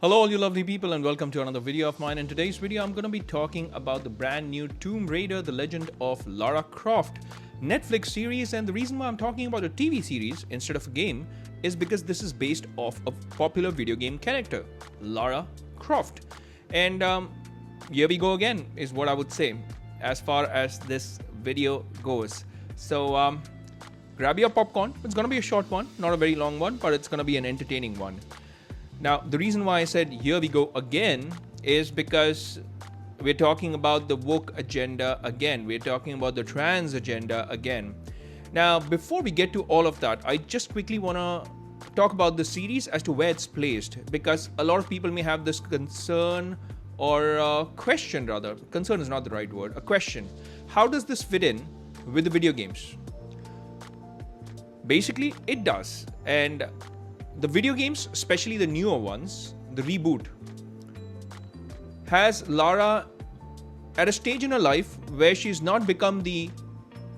Hello all you lovely people and welcome to another video of mine. In today's video I'm going to be talking about the brand new Tomb Raider, The Legend of Lara Croft Netflix series, and the reason why I'm talking about a TV series instead of a game is because this is based off a popular video game character, Lara Croft. And here we go again is what I would say as far as this video goes. So grab your popcorn. It's going to be a short one, not a very long one, but it's going to be an entertaining one. Now, the reason why I said here we go again is because we're talking about the woke agenda again. We're talking about the trans agenda again. Now, before we get to all of that, I just quickly want to talk about the series as to where it's placed, because a lot of people may have this concern or question rather. Concern is not the right word. A question. How does this fit in with the video games? Basically, it does. And the video games, especially the newer ones, the reboot, has Lara at a stage in her life where she's not become the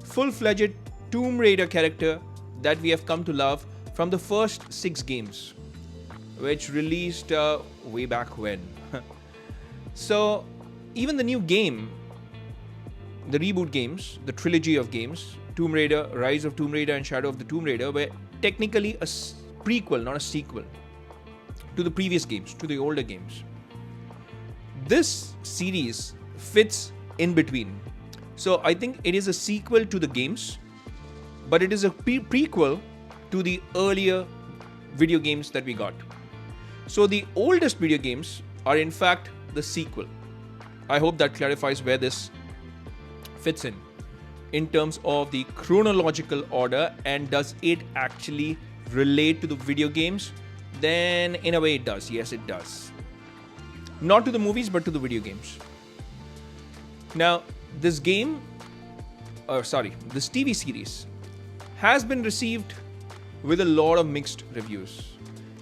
full-fledged Tomb Raider character that we have come to love from the first 6 games, which released way back when. So even the new game, the reboot games, the trilogy of games, Tomb Raider, Rise of Tomb Raider and Shadow of the Tomb Raider, were technically a prequel, not a sequel, to the previous games, to the older games. This series fits in between. So I think it is a sequel to the games, but it is a prequel to the earlier video games that we got. So the oldest video games are in fact the sequel. I hope that clarifies where this fits in terms of the chronological order, and does it actually relate to the video games? Then in a way it does. Yes, it does. Not to the movies, but to the video games. Now, this TV series has been received with a lot of mixed reviews.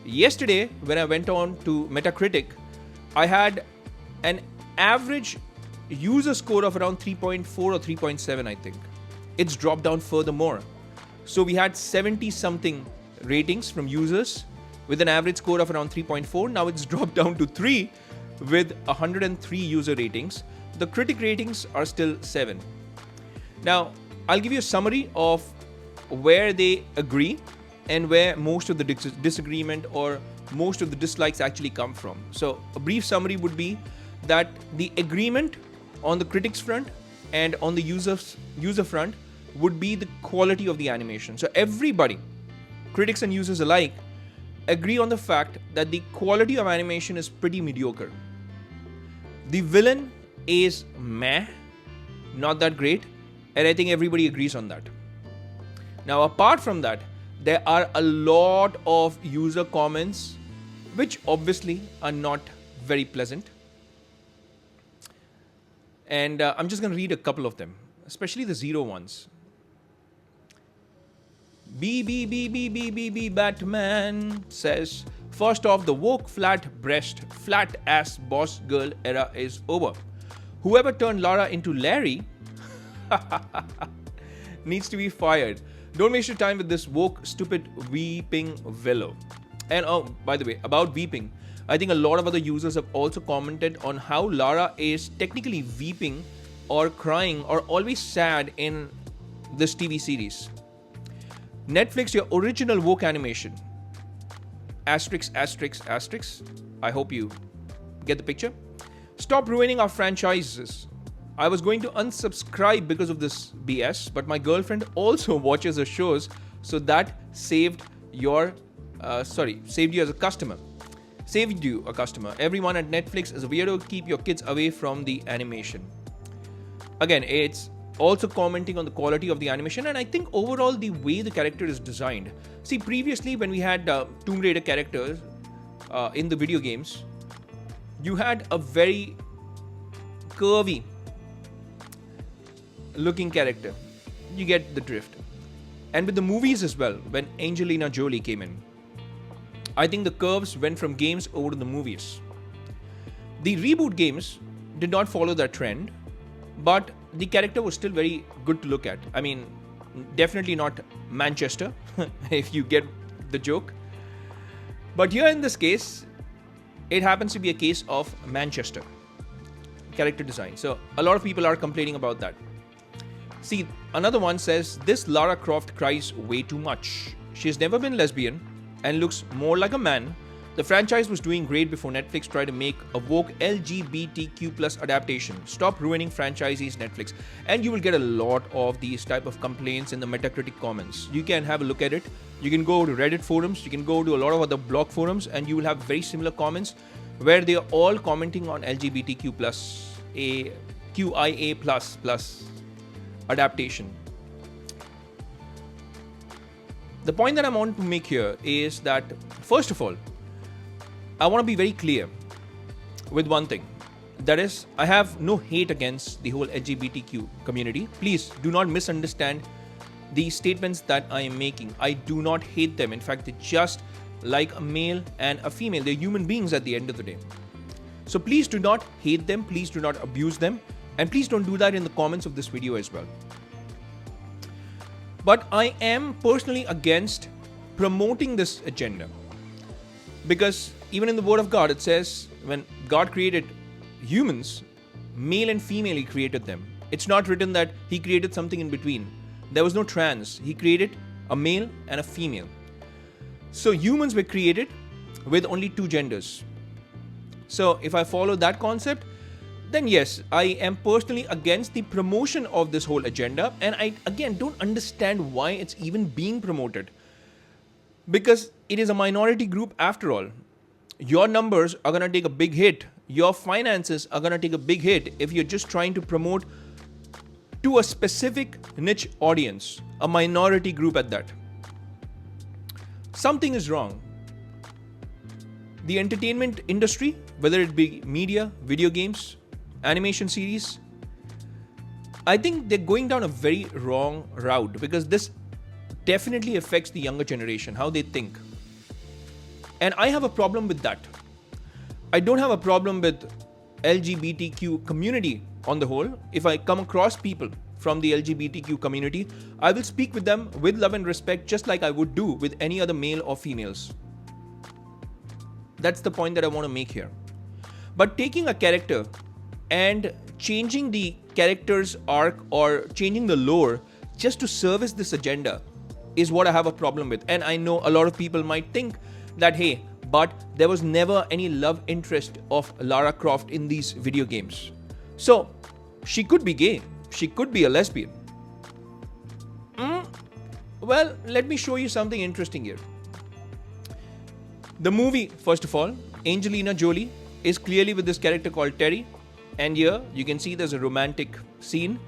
Yesterday, when I went on to Metacritic, I had an average user score of around 3.4 or 3.7, I think. It's dropped down furthermore. So we had 70 something ratings from users with an average score of around 3.4. Now it's dropped down to 3 with 103 user ratings. The critic ratings are still 7. Now, I'll give you a summary of where they agree and where most of the disagreement or most of the dislikes actually come from. So a brief summary would be that the agreement on the critics front and on the user front would be the quality of the animation. So everybody, critics and users alike, agree on the fact that the quality of animation is pretty mediocre. The villain is meh, not that great, and I think everybody agrees on that. Now, apart from that, there are a lot of user comments which obviously are not very pleasant. And I'm just going to read a couple of them, especially the zero ones. B Batman says, first off, the woke flat breast, flat ass boss girl era is over. Whoever turned Lara into Larry needs to be fired. Don't waste your time with this woke, stupid, weeping willow. And oh, by the way, about weeping, I think a lot of other users have also commented on how Lara is technically weeping or crying or always sad in this TV series. Netflix, your original woke animation. Asterisk. I hope you get the picture. Stop ruining our franchises. I was going to unsubscribe because of this BS, but my girlfriend also watches the shows, so that saved you as a customer. Saved you a customer. Everyone at Netflix is a weirdo. Keep your kids away from the animation. Again, it's also commenting on the quality of the animation, and I think overall the way the character is designed. See, previously when we had Tomb Raider characters in the video games, you had a very curvy looking character. You get the drift. And with the movies as well, when Angelina Jolie came in, I think the curves went from games over to the movies. The reboot games did not follow that trend, but the character was still very good to look at. I mean, definitely not Manchester, if you get the joke. But here in this case, it happens to be a case of Manchester character design. So a lot of people are complaining about that. See, another one says, this Lara Croft cries way too much. She has never been lesbian and looks more like a man. The franchise was doing great before Netflix tried to make a woke LGBTQ plus adaptation. Stop ruining franchisees, Netflix. And you will get a lot of these type of complaints in the Metacritic comments. You can have a look at it. You can go to Reddit forums. You can go to a lot of other blog forums, and you will have very similar comments where they are all commenting on LGBTQ plus a QIA plus adaptation. The point that I want to make here is that, first of all, I want to be very clear with one thing. That is, I have no hate against the whole LGBTQ community. Please do not misunderstand the statements that I am making. I do not hate them. In fact, they're just like a male and a female. They're human beings at the end of the day. So please do not hate them. Please do not abuse them. And please don't do that in the comments of this video as well. But I am personally against promoting this agenda. Because even in the Word of God, it says when God created humans, male and female, He created them. It's not written that He created something in between. There was no trans. He created a male and a female. So humans were created with only two genders. So if I follow that concept, then yes, I am personally against the promotion of this whole agenda. And I, again, don't understand why it's even being promoted. Because it is a minority group after all. Your numbers are going to take a big hit. Your finances are going to take a big hit if you're just trying to promote to a specific niche audience, a minority group at that. Something is wrong. The entertainment industry, whether it be media, video games, animation series, I think they're going down a very wrong route, because this definitely affects the younger generation, how they think. And I have a problem with that. I don't have a problem with LGBTQ community on the whole. If I come across people from the LGBTQ community, I will speak with them with love and respect, just like I would do with any other male or females. That's the point that I want to make here. But taking a character and changing the character's arc or changing the lore just to service this agenda is what I have a problem with. And I know a lot of people might think that, hey, but there was never any love interest of Lara Croft in these video games. So she could be gay. She could be a lesbian. Well, let me show you something interesting here. The movie, first of all, Angelina Jolie is clearly with this character called Terry. And here you can see there's a romantic scene.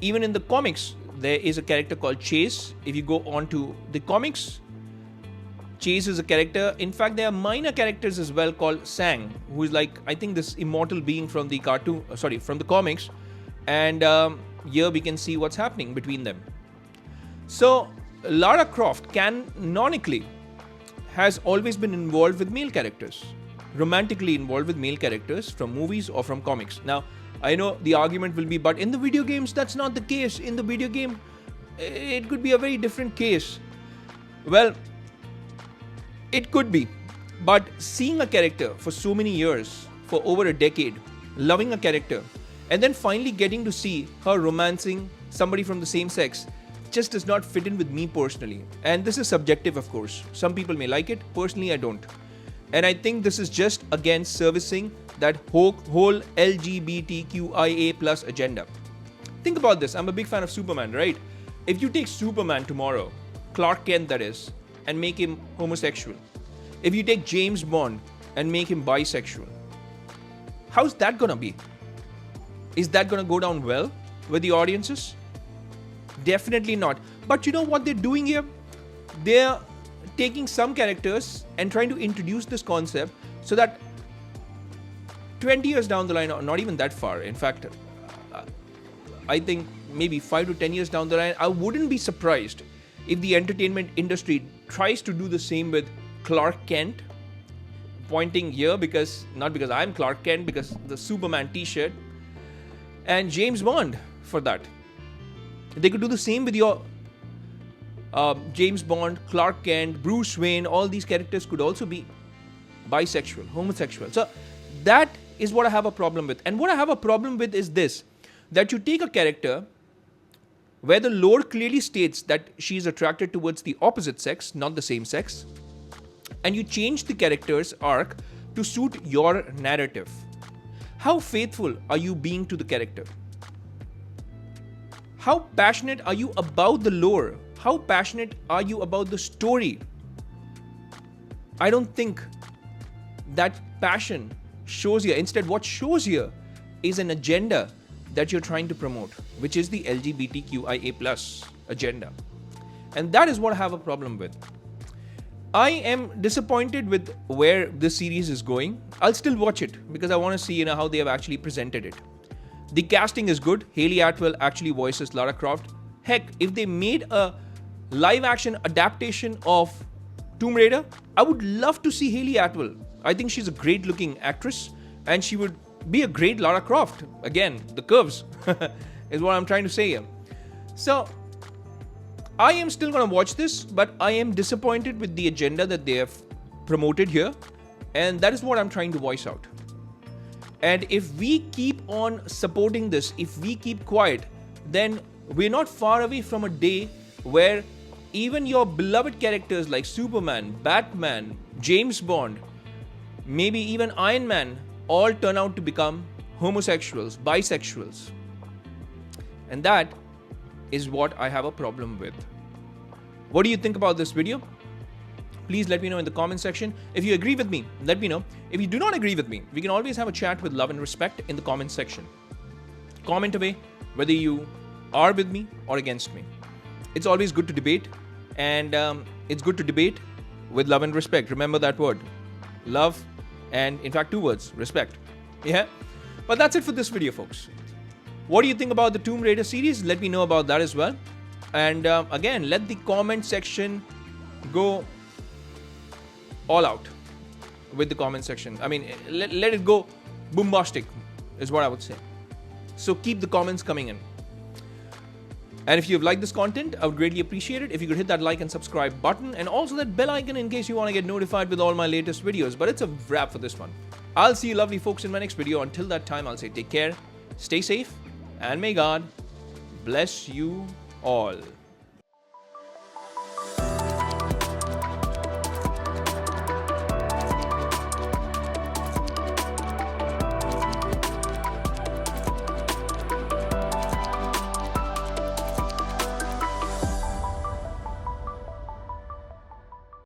Even in the comics, there is a character called Chase. If you go on to the comics, Chase is a character. In fact, there are minor characters as well called Sang, who is like, I think, this immortal being from the from the comics. And here we can see what's happening between them. So Lara Croft canonically has always been involved with male characters, romantically involved with male characters from movies or from comics. Now, I know the argument will be, but in the video games, that's not the case. In the video game, it could be a very different case. Well, it could be. But seeing a character for so many years, for over a decade, loving a character, and then finally getting to see her romancing somebody from the same sex just does not fit in with me personally. And this is subjective, of course. Some people may like it. Personally, I don't. And I think this is just, again, servicing that whole LGBTQIA plus agenda. Think about this. I'm a big fan of Superman, right? If you take Superman tomorrow, Clark Kent that is, and make him homosexual. If you take James Bond and make him bisexual, how's that gonna be? Is that gonna go down well with the audiences? Definitely not. But you know what they're doing here? They're taking some characters and trying to introduce this concept so that 20 years down the line, or not even that far, in fact, I think maybe 5 to 10 years down the line, I wouldn't be surprised if the entertainment industry tries to do the same with Clark Kent, pointing here because, not because I'm Clark Kent, because the Superman t-shirt, and James Bond for that. They could do the same with your James Bond, Clark Kent, Bruce Wayne. All these characters could also be bisexual, homosexual. So that is what I have a problem with. And what I have a problem with is this, that you take a character where the lore clearly states that she is attracted towards the opposite sex, not the same sex, and you change the character's arc to suit your narrative. How faithful are you being to the character? How passionate are you about the lore? How passionate are you about the story? I don't think that passion shows here. Instead, what shows here is an agenda that you're trying to promote, which is the LGBTQIA+ agenda. And that is what I have a problem with. I am disappointed with where this series is going. I'll still watch it because I want to see, how they have actually presented it. The casting is good. Hayley Atwell actually voices Lara Croft. Heck, if they made a live action adaptation of Tomb Raider, I would love to see Hayley Atwell. I think she's a great looking actress and she would be a great Lara Croft. Again, the curves is what I'm trying to say here. So I am still going to watch this, but I am disappointed with the agenda that they have promoted here. And that is what I'm trying to voice out. And if we keep on supporting this, if we keep quiet, then we're not far away from a day where even your beloved characters like Superman, Batman, James Bond, maybe even Iron Man, all turn out to become homosexuals, bisexuals. And that is what I have a problem with. What do you think about this video? Please let me know in the comment section. If you agree with me, let me know. If you do not agree with me, we can always have a chat with love and respect in the comment section. Comment away whether you are with me or against me. It's always good to debate, and it's good to debate with love and respect. Remember that word. Love and, in fact, 2 words. Respect. Yeah? But that's it for this video, folks. What do you think about the Tomb Raider series? Let me know about that as well. And again, let the comment section go all out with the comment section. I mean, let it go bombastic is what I would say. So keep the comments coming in. And if you've liked this content, I would greatly appreciate it if you could hit that like and subscribe button and also that bell icon in case you want to get notified with all my latest videos. But it's a wrap for this one. I'll see you lovely folks in my next video. Until that time, I'll say take care, stay safe, and may God bless you all.